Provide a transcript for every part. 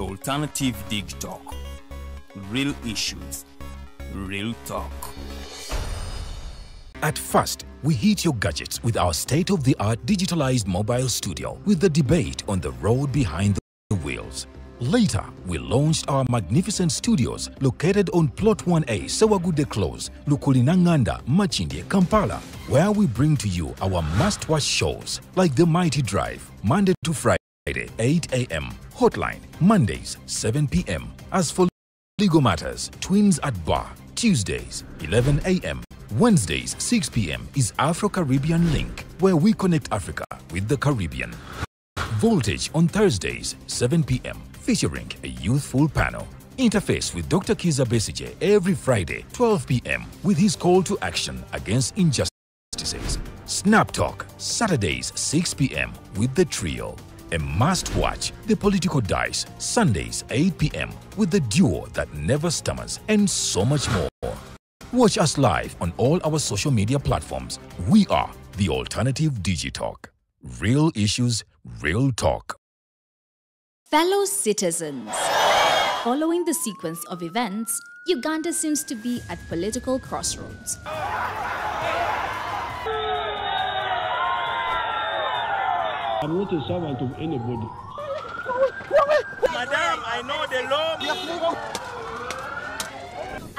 Alternative Dig Talk. Real issues, real talk. At first, we hit your gadgets with our state-of-the-art digitalized mobile studio with the debate on the road behind the wheels. Later, we launched our magnificent studios located on Plot 1A, Sawagude Close, Lukulinanganda, Machindye, Kampala, where we bring to you our must-watch shows like The Mighty Drive, Monday to Friday, 8 a.m., Hotline, Mondays, 7 p.m. As for Legal Matters, Twins at Bar, Tuesdays, 11 a.m., Wednesdays, 6 p.m. is Afro-Caribbean Link, where we connect Africa with the Caribbean. Voltage on Thursdays, 7 p.m., featuring a youthful panel. Interface with Dr. Kiza Besige every Friday, 12 p.m. with his call to action against injustices. Snap Talk, Saturdays, 6 p.m. with the trio. A must-watch, The Political Dice, Sundays, 8 p.m. with the duo that never stammers, and so much more. Watch us live on all our social media platforms. We are the Alternative Digitalk. Real issues, real talk. Fellow citizens, following the sequence of events, Uganda seems to be at political crossroads. I'm not a servant of anybody. Madam, I know the law.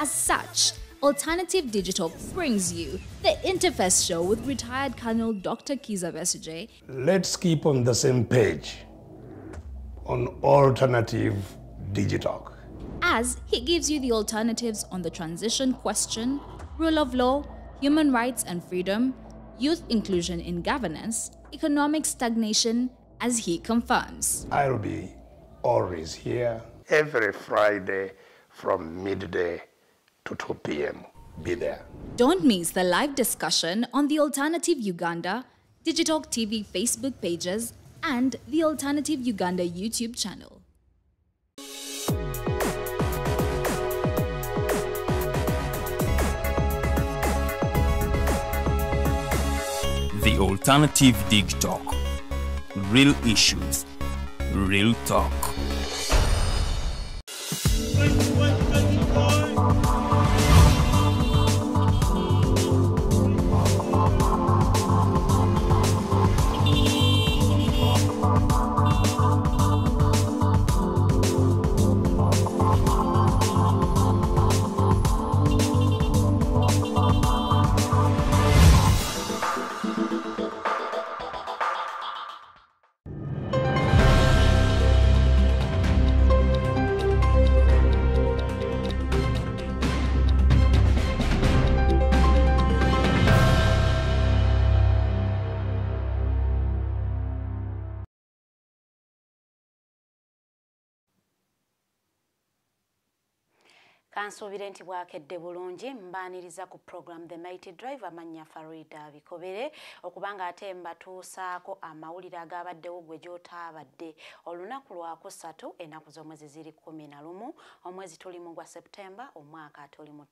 As such, Alternative Digital brings you the Interface Show with retired Colonel Dr. Kiza Besige. Let's keep on the same page on Alternative Digitalk, As he gives you the alternatives on the transition question, rule of law, human rights and freedom, youth inclusion in governance, economic stagnation, as he confirms. I'll be always here every Friday from midday to 2 p.m. Be there. Don't miss the live discussion on the Alternative Uganda, Digitalk TV Facebook pages, and the Alternative Uganda YouTube channel. The Alternative Dig Talk. Real issues, real talk. Kansuubire nti bwakedde bulungi mbaaniriza ku program The Mighty Drive amanya Farida Bikobere okubanga ate mbatuusaako amawulire agabaddewo gwe gy'otaabadde olunaku lwa kusatu ennaku z'omwezi ziri 11 omwezi tulimu gwa September omwaka ate oli mu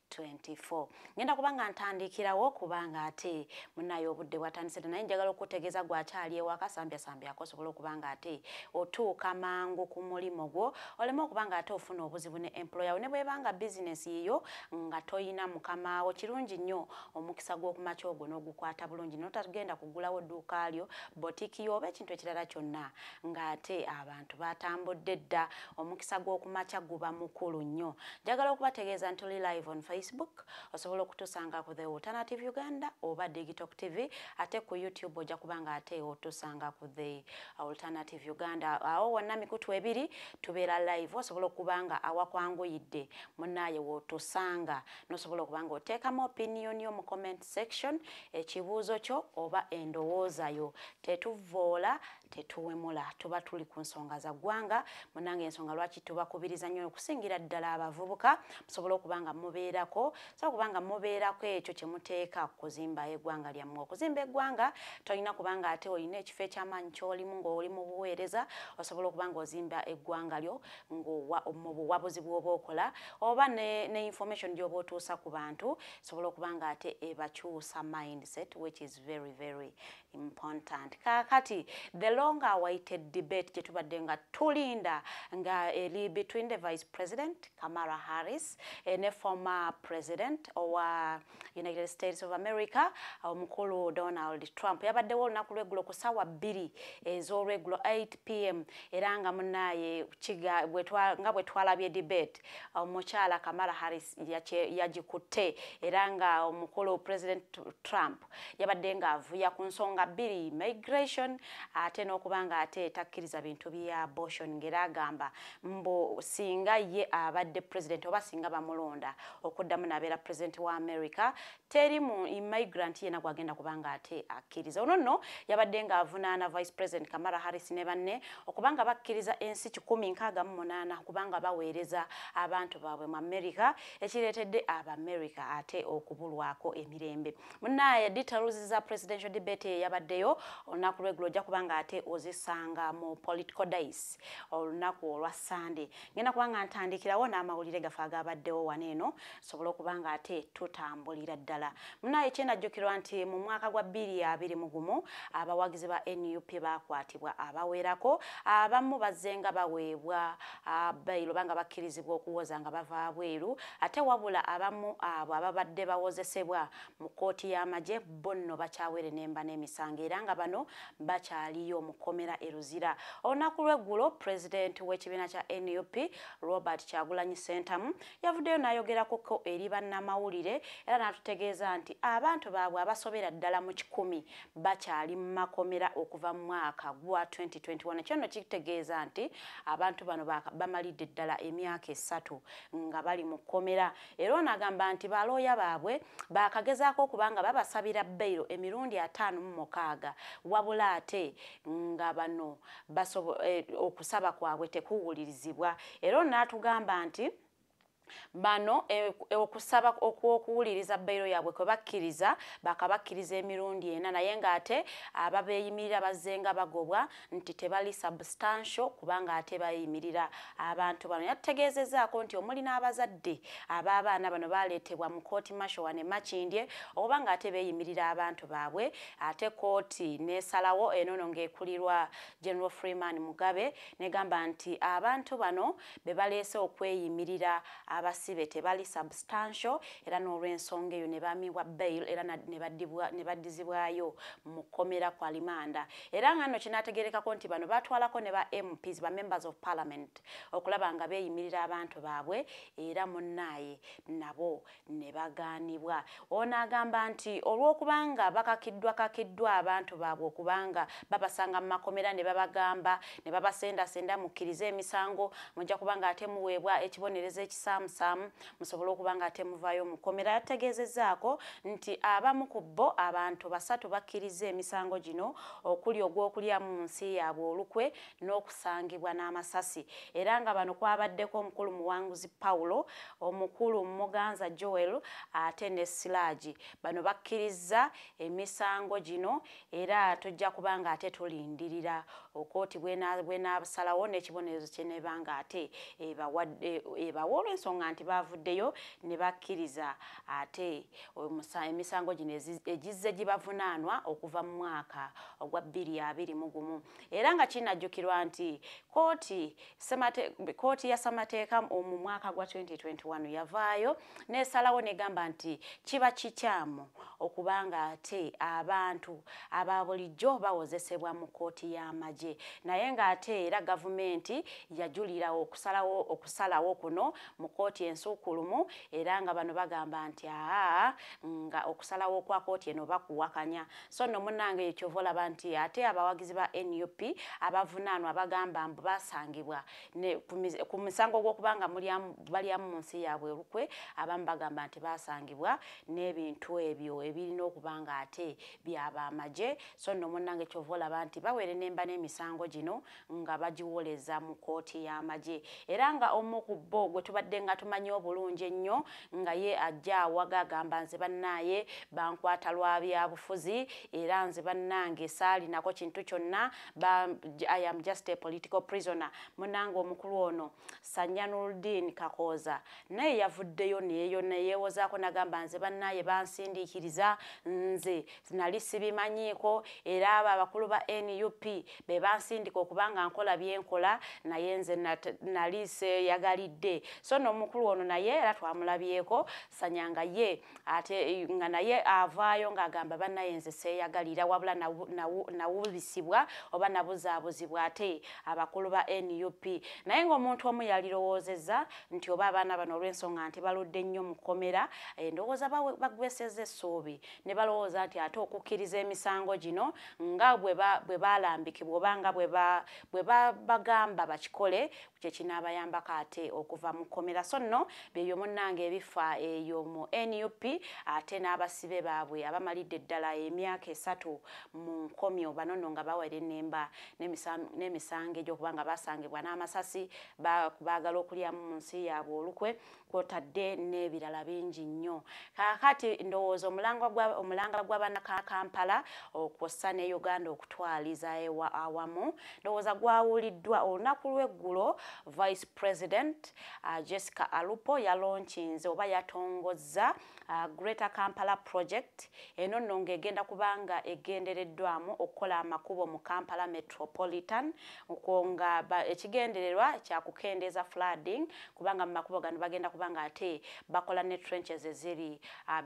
2024. Ngenda kubanga ntandikirawo kubanga ate munayo obudde bwatandise naye njagala okutegeeza gwakyali ewaka sambyasambyako osobola okubanga ate otuuka mangu ku mulimo gwo oleme okubanga ate ofuna obuzibu ne employer ne bwebanga business yiyo nga toyina mukamaawo kirungi nnyo omukisa gw'okumakya ogwo n'ogukwata bulungi n'otagenda kugulawo dduuka lyo botiki yo oba ekintu ekirala kyonna ng'ate abantu batambudde dda omukisa gw'okumakya guba mukulu nnyo. Njagala okubategeeza nti oli live on Facebook osobola okutusanga ku The Alternative Uganda oba Digitalk TV ate ku YouTube ojja kubanga ate otusanga ku The Alternative Uganda. Awo wonna mikutu ebiri tubeera live osobola okubanga awakwanguyidde munaaye wootusanga n'osobola okubanga oteekamu opinion yo mu comment section ekibuuzo kyo oba endowooza yo. Tetuvoola tetuwemula tuba tuli ku nsonga za ggwanga munange ensonga lwaki tubakubiriza nnyo okusingira ddala abavubuka musobola okubanga mubeerako so kubanga mubeerako ekyo kye muteeka kuzimba eggwanga lyammwe. Okuzimba eggwanga tolina kubanga ate olina ekifo eky'amaanyi ky'olimu ng'oli mu buweereza osobola okubanga ozimba eggwanga lyo mu buwabuzi bw'oba okola oba ne information gy'oba otuusa ku bantu sobola okubanga ate ebakyusa mindset which is very very important. Kakati the long awaited debate gye tubadde nga tulinda nga eri between the Vice President Kamala Harris ne former President owa United States of America omukulu Donald Trump. Yabaddewo olunaku lw'eggulo ku ssaawa 2 ez'olweggulo 8 p.m. era nga munnaye nga bwe twalabye debate omukyala Kamala Harris yagikutte era nga omukulu President Trump yabadde nga avuya ku nsonga 2 immigration ate n'okubanga ate takkiriza bintu bya abortion ngera agamba mbo singa ye abadde president oba singa bamulonda okuddamu nabeera president wa America teri mu immigrant yena gwagenda kubanga ate akkiriza. Ono nno yabadde nga avunaana Vice President Kamala Harris ne banne okubanga bakkiriza ensi 168 kubanga baweereza abantu baabwe mu America ekireetedde aba America ate okubulwako emirembe. Munnaye details za presidential debate yabaddeyo olunaku lw'eggulo ojja kubanga ate ozisanga mu political days olunaku olwa Sunday. Ngenda kubanga ntandikirawo n'amawulire gafe agabaddewo waneeno sobola okubanga ate tutambulira ddala. Munnaye kyenajjukirwa nti mu mwaka gwa 2021 abawagizi ba NUP bakwatibwa abawerako abamu bazzenga baweebwa bailo banga bakkirizibwa okuwoza nga bava bweru ate wabula abamu abo ababadde bawozesebwa mu kooti y'amagye bonno bakyawere nemba n'emisango era nga bano bakyaliyo mu kkomera eruzira. Olunaku lw'eggulo President w'ekibiina kya NUP Robert Kyagulanyi Ssentamu yavuddeyo n'ayogerako ko eri bannamawulire era n'atutegeeza nti abantu baabwe abasobera ddala mu 100 bakyali mu makomera okuva mu mwaka gwa 2021. Ekyo nno kitegeeza nti abantu bano bamalidde ddala emyaka 3 nga bali mu kkomera era onagamba nti balooya baabwe bakagezaako okubanga babasabira bailo emirundi 56 wabula ate nga bano okusaba kwabwe tekuwulirizibwa era n'atugamba nti bano okusaba okuwuliriza bailo yabwe kwe bakkiriza bakabakkiriza emirundi 4 naye nga ate ababeeyimirira bazzenga bagobwa nti tebali substantial kubanga ate bayimirira abantu bano. Yategeezezaako nti omuli n'abazadde ab'abaana bano baleetebwa mu kooti masho wane Makindye obanga ate beeyimirira abantu baabwe ate kooti n'esalawo enono ng'ekulirwa General Freeman Mugabe negamba nti abantu bano be baleese okweyimirira abasibe tebali substantial era n'olw'ensonga eyo ne baamibwa bail era ne baddizibwayo mu kkomera kwa limanda era nga nno kinaategerekako nti bano batwalako ne ba MPs ba members of parliament okulaba nga beeyimirira abantu baabwe era munnaye nabo ne bagaanibwa. Ono agamba nti olw'okubanga bakakiddwa abantu baabwe okubanga babasanga mu makomera ne babagamba ne babasendasenda mukkirize emisango mujja kubanga ate muweebwa ekibonerezo ekisaamu musobola okubanga ate muvaayo mu kkomera. Yategeezezaako nti abamu ku bo abantu 3 bakkiriza emisango gino okuli ogw'okulya mu nsi yaabwe olukwe n'okusangibwa n'amasasi era nga bano kwabaddeko omukulu Muwanguzi Paulo omukulu Muganza Joel ate ne Siraji bano bakkiriza emisango gino era tujja kubanga ate tulindirira okooti bw'enaasalawo n'ekibonerezo kye nebanga ate ebawa olw'ensonga nti bavuddeyo ne bakkiriza ate emisango gino egizze gibavunaanwa okuva mu mwaka ogwa 2021 era nga kinajjukirwa nti kooti ya ssemateeka mu mwaka gwa 2021 yavaayo n'esalawo negamba nti kiba kikyamu okubanga ate abantu aba bulijjo bawozesebwa mu kooti y'amagye naye nga ate era gavumenti yajulira okusalawo kuno mu kooti ensuukulumu era nga bano bagamba nti nga okusalawo kwa kooti eno bakuwakanya. So nno munnange ekyova olaba nti ate abawagizi ba NUP abavunaanwa bagamba mbu basangibwa ku misango gw'okubanga balyamu mu nsi yaabwe olukwe abamu bagamba nti basangibwa n'ebintu ebyo ebirina okubanga ate byaba amagye. So nno munnange ekyova olaba nti bawere nemba n'emisango gino nga bagiwoleza mu kooti y'amagye era nga omu ku bo gwe tubadde nga tumanyi obulungi ennyo nga ye ajja awaga agamba nze bannaaye bankwata lwa byabufuzi era nze bannange saalinako kintu kyonna I am just a political prisoner. Munnange omukulu ono Sanyanuddin Kakooza naye yavuddeyo neyeewozaako nagamba nze bannaaye bansindiikiriza nze nali sibimanyiiko era abo abakulu ba NUP be bansindika okubanga nkola byenkola naye nze nali seeyagalidde so n'omukulu ono naye era twamulabyeko Sanyanga ye ate nga naye avaayo ng'agamba bannaye nze seeyagalira wabula nawubisibwa oba nabuzaabuzibwa ate abakulu ba NUP naye ng'omuntu omu yalirowoozezza nti oba abaana bano olw'ensonga nti baludde nnyo mu kkomera ndowooza bagwesezza essuubi ne balowooza nti ate okukkiriza emisango gino nga bwe balambikibwa oba nga bwe bagamba bakikole kye kinaabayambako ate okuva mu kkomera so nno byeyo munnange ebifa eyo mu NUP ate n'abasibe baabwe abamalidde ddala emyaka 3 mu nkomyo bano nno nga bawera ennemba n'emisango egy'okuba nga basangibwa n'amasasi baagala okulyamu mu nsi yaabwe olukwe kwotadde n'ebirala bingi nnyo kaakati ndowooza omulanga gw'abannaka Kampala okwossa ne Uganda okutwaliza awamu ndowooza gwawuliddwa olunaku lw'eggulo Vice President Jessica Alupo yalonkinze oba yatongozza Greater Kampala Project eno nno ng'egenda kubanga egendereddwamu okukola amakubo mu Kampala Metropolitan nga ekigendererwa kyakukendeeza flooding kubanga mu makubo gano bagenda kubanga ate bakola ne trenches eziri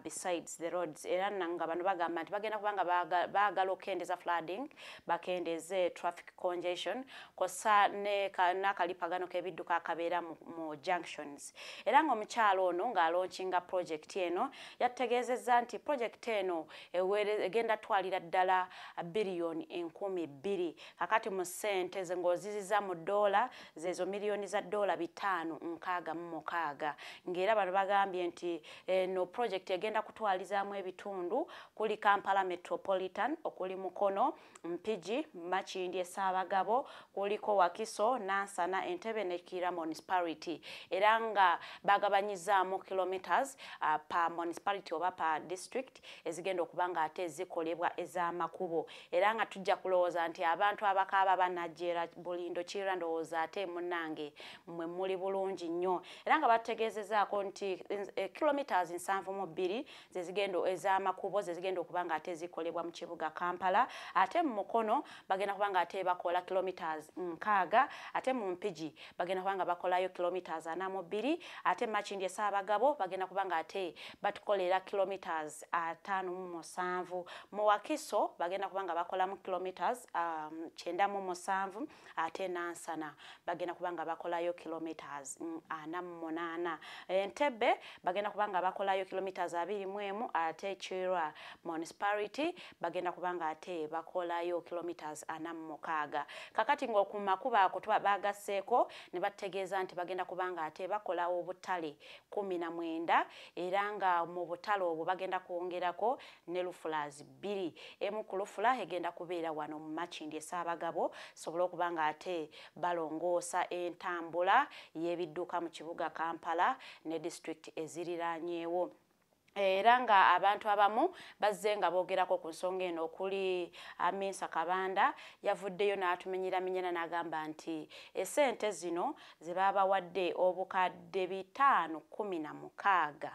besides the roads era nga bano bagamba nti bagenda kubanga baagala okukendeeza flooding bakendeeze traffic congestion kosa n'akalipagano k'ebidduka akabeera mu junctions era ng'omukyalo ono ng'alonkinga project eno yategeezezza nti project eno egenda twalira ddala biliyoni 12 kakati mu ssente ng'oziziza mu dola zezo miliyoni za dola 566 ng'era bano bagambye nti no project egenda kutwalizaamu ebitundu kuli Kampala Metropolitan okuli Mukono Mpigi Makindye Ssaabagabo kuliko Wakiso Nansana Entebbe ne Kira municipality era nga bagabanyizaamu kilometers pa municipality oba pa district ezigenda okubanga ate zikolebwa ez'amakubo era nga tujja kulowooza nti abantu abakaaba banajjeera Bulindo Kira ndowooza ate munnange mmwe muli bulungi nnyo era nga bategeezezaako nti kilometers 72 zezigenda ez'amakubo zezigenda okubanga ate zikolebwa mu kibuga Kampala ate mu Mukono bagenda kubanga ate bakola kilometers 6 ate mu Mpigi bagenda kubanga bakolayo kilometers 42 ate Makindye Ssaabagabo bagenda kubanga ate batukolera kilometers 57 mu Wakiso bagenda kubanga bakolamu kilometers 97 ate Nansana bagenda kubanga bakolayo kilometers 48 Entebbe bagenda kubanga bakolayo kilometers 21 ate Kira municipality bagenda kubanga ate bakolayo kilometers 46 kakati ng'okumakuba akutwa bagasseeko ne bategeeza nti bagenda kubanga ate bakola obutale 19 era nga mu butale obwo bagenda kwongerako ne lufulazi 2 emu ku lufula egenda kubeera wano mu Makindye Ssaabagabo sobola okubanga ate balongoosa entambula y'ebidduka mu kibuga Kampala ne district eziriraanyeewo era nga abantu abamu bazze nga boogerako ku nsonga eno okuli Amisa Kabanda yavuddeyo n'atumenyeramenyera n'agamba nti essente zino ze babawadde obukadde 516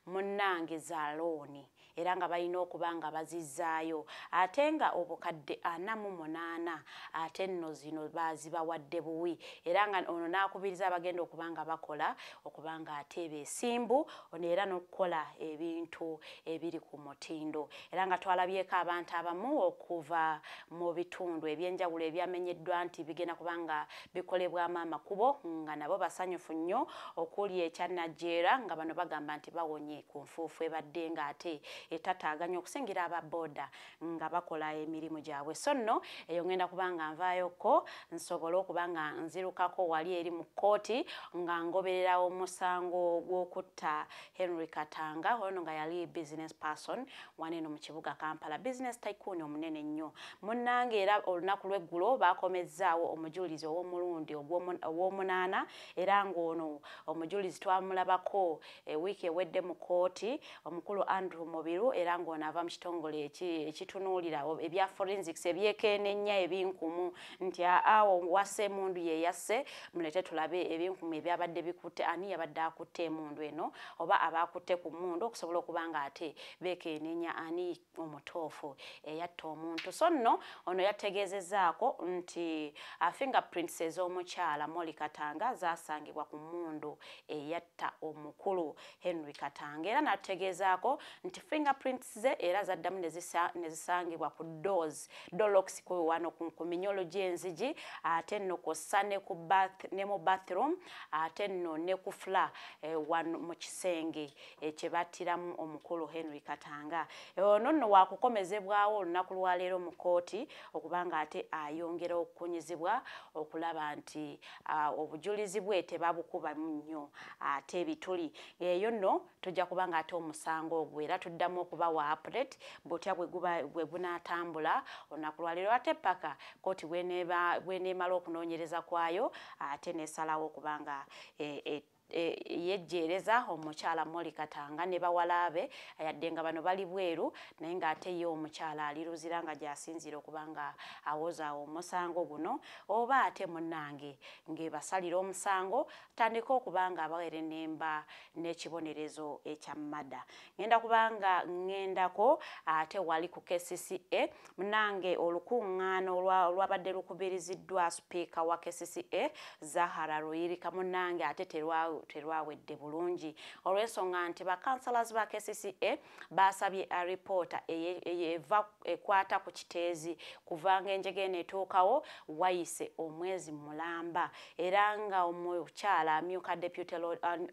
munnange za looni era nga balina okubanga bazizzaayo ate nga obukadde 48 ate nno zino bazibawadde buwi era nga ono n'akubiriza abagenda okubanga bakola okubanga ate beesimbu ono era n'okukola ebintu ebiri ku mutindo era nga twalabyeko abantu abamu okuva mu bitundu ebyenjawulo ebyamenyeddwa nti bigenda kubanga bikolebwamu amakubo nga nabo basanyufu nnyo okuli ekya Najjeera nga bano bagamba nti bawonye ku nfuufu ebadde nga ate etataaganya okusingira ababoda nga bakola emirimu gyabwe so nno eyo ngenda kubanga nvaayoko nsobola okubanga nzirukako wali eri mu kkooti nga ngoberera omusango gw'okutta Henry Katanga ono nga yali business person waneno mu kibuga Kampala business tycoon omunene nnyo munnange era olunaku lw'eggulo bakomezzaawo omujulizi ow'omulundi ogw'omunaana era ng'ono omujulizi twamulabako wiiki ewedde mu kkooti omukulu Andrew Mubiru era ng'ono ava mu kitongole ekitunuulira ebya forensics ebyekenneenya ebinkumu nti awo wasse emundu ye yasse mulete tulabe ebinkumu ebyabadde bikutte ani yabadde akutte emundu eno oba abaakutte ku mmundu okusobola okusobola okuba nga ate bekenneenya ani omutuufu eyatta omuntu. So nno ono yategeezezzaako nti fingerprints ez'omukyala Molly Katanga zaasangibwa ku mmundu eyatta omukulu Henry Katanga, era n'ategeezaako nti fingerprints ze era zaddamu ne zisangibwa ku door locks wano ku minyolo gy'enzigi, ate nno kw'ossa ne mu bathroom, ate nno ne ku fla wano mu kisenge kye battiramu omukulu Henry Katanga. Ono nno waakukomezebwawo olunaku lwaleero mu kkooti okuba nga ate ayongera okukunyizibwa okulaba nti obujulizi bwe tebabukubamu nnyo ate ebituli. Eyo nno tujja kuba nga ate omusango ogwo era tuddamu okubawa update butya bwe bunaatambula olunaku lwaleero, ate paka kkooti bw'eneemala okunoonyereza kwayo ate neesalawo okuba nga yejjeereza omukyala Molly Katanga ne bawala be yadde nga bano bali bweru naye ng'ate ye omukyala ali Luzira nga gy'asinziira okuba nga awoza omusango guno, oba ate munnange ng'ebasalira omusango tandika okuba nga abaweera ennemba n'ekibonerezo ekya mada. Ngenda kuba nga ŋŋendako ate wali ku KCCA munnange olukuŋŋaano olwabadde lukubiriziddwa sipiika wa KCCA Zahara Ruyirika munnange ate terwawedde bulungi olw'ensonga nti bakansalazi ba KCCA baasabye alipoota ekwata ku kiteezi kuva nga enjega eno etuukawo wayise omwezi mulamba, era nga omukyala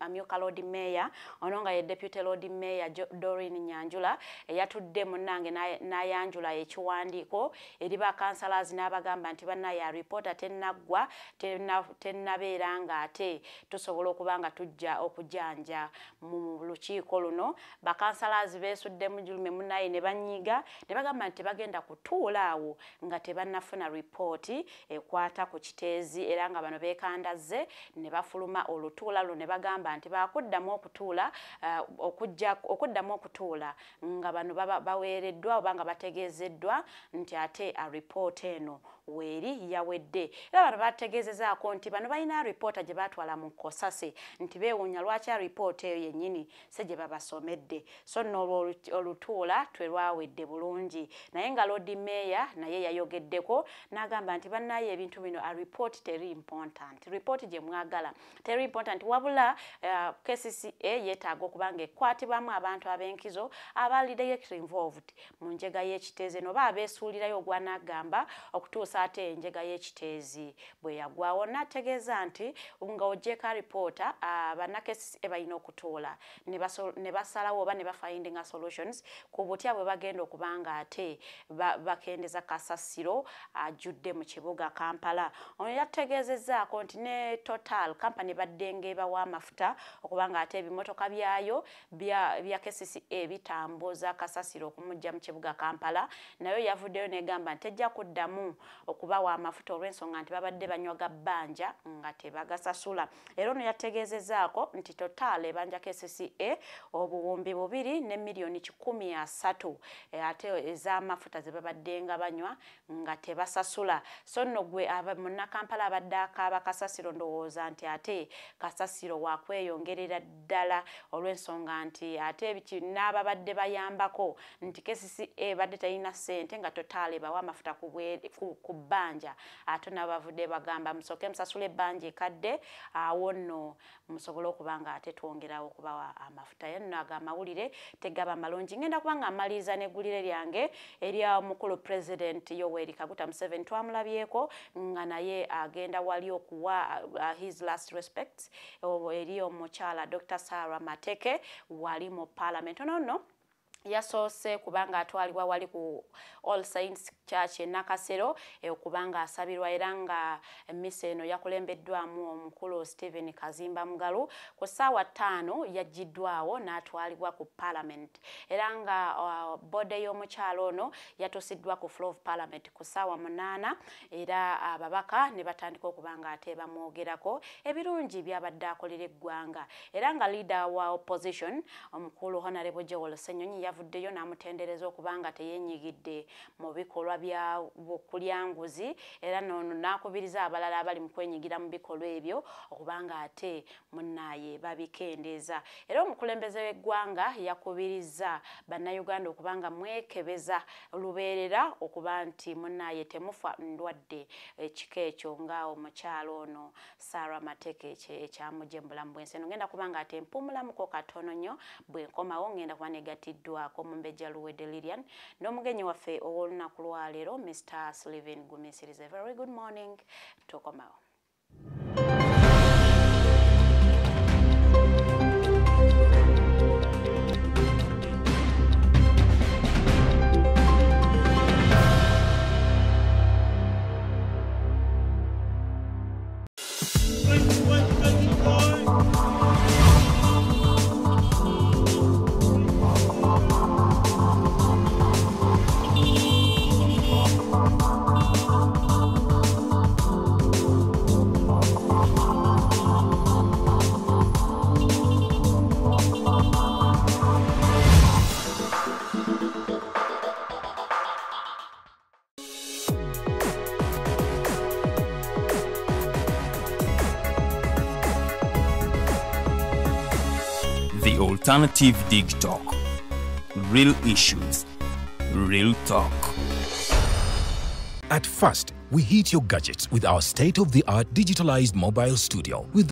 amyuka Lord Mayor ono nga ye Deputy Lord Mayor Doreen Nyanjula eyatudde munnange n'ayanjula ekiwandiiko eri bakansalazi n'abagamba nti bannaye alipoota tennaggwa tennabeera nga ate tusobola okuba nga tujja okujanja mu lukiiko luno. Bakansalazi beesudde mu julume munnaye ne banyiga ne bagamba nti bagenda kutuula awo nga tebannafuna ripooti ekwata ku kiteezi, era nga bano beekandazze ne bafuluma olutuula luno ne bagamba nti bakuddamu okutuula nga bano baweereddwa oba nga bategeezeddwa nti ate alipoota eno weeri yawedde. Era bano bategeezezaako nti bano balina alipoota gye baatwala mu Kosase nti beewuunya lwaki alipoota eyo yennyini se gye babasomedde. So nno olutuula terwawedde bulungi naye nga Lord Mayor naye yayogeddeko n'agamba nti bannaye ebintu bino alipooti teri important, ripooti gye mwagala teri important, wabula KCCA yeetaaga okuba nga ekwatibwamu abantu ab'enkizo abaali directly involved mu njega y'ekiteezi noba abeesuulirayo ogwanagamba okutuusa ate enjega y'ekiteezi bwe yagwawo. N'ategeeza nti nga oggyeko alipoota banna KCCA balina okutuula ne basalawo oba ne bafindinga solutions ku butya bwe bagenda okuba nga ate bakendeza kasasiro ajjudde mu kibuga Kampala. Ono yategeezezzaako nti ne Total company baddenga ebawa amafuta okuba nga ate ebimotoka byayo bya KCCA bitambuza kasasiro okumujja mu kibuga Kampala, nayo yavuddeyo negamba nti ejja kuddamu okubawa amafuta olw'ensonga nti babadde banywaga bbanja nga tebagasasula. Era ono yategeezezzaako nti Total ebanja KCCA obuwumbi 2 ne miliyoni 130 ate ez'amafuta ze babadde nga banywa nga tebasasula. So nno gwe munnakampala abadde akaaba kasasiro ndowooza nti ate kasasiro waakweyongerera ddala olw'ensonga nti ate n'ababadde bayambako nti KCCA badde talina ssente nga Total bawa amafuta ku bbanja ate n'abavudde bagamba musooke musasule ebbanja ekadde awo nno musobole okuba nga ate twongerawo okubawa amafuta. Yenno ago amawulire tegaba malungi. Ngenda kuba nga amaliriza n'eggulire lyange erya omukulu President Yoweri Kaguta Museveni twamulabyeko nga naye agenda wali okuwa his last respects eri omukyala Dr. Sarah Mateke wali mu Parliament. Ono yasoose kubanga atwalibwa wali ku All Saints Church e Nakasero okubanga asabirwa, era nga emmisa eno yakulembeddwamu omukulu Stephen Kazimba Mugalu. Ku ssaawa 5 yaggiddwawo n'atwalibwa ku Parliament, era nga bode y'omukyalo ono yatusiddwa ku floor of Parliament ku ssaawa 8, era ababaka ne batandika okubanga ate bamwogerako ebirungi byabadde akolera eggwanga. Era nga leader wa opposition omukulu Honorable Joel Ssenyonyi yavuddeyo n'amutendereza okubanga teyeenyigidde mu bikolwa bya bukulyanguzi era n'ono n'akubiriza abalala abali mu kwenyigira mu bikolwa ebyo okubanga ate munnaye babikendeeza. Era omukulembeze w'eggwanga yakubiriza bannayuganda okubanga mwekebeza olubeerera okuba nti munnaye temufa ndwadde ekika ekyo nga omukyalo ono Sarah Mateke ekyamugye mu bulamu bw'ensi. Ngenda kubanga ate mpumulamuko katono nnyo bwenkomawo ngenda kuba negatiddwako Mumbejja Luwedde Lilian n'omugenyi waffe ow'olunaku lwaleero Mr. Sullivan Gumisiriza. Very good morning. Tukomawo. The Alternative Dig Talk. Real issues, real talk. At first, we hit your gadgets with our state-of-the-art digitalized mobile studio with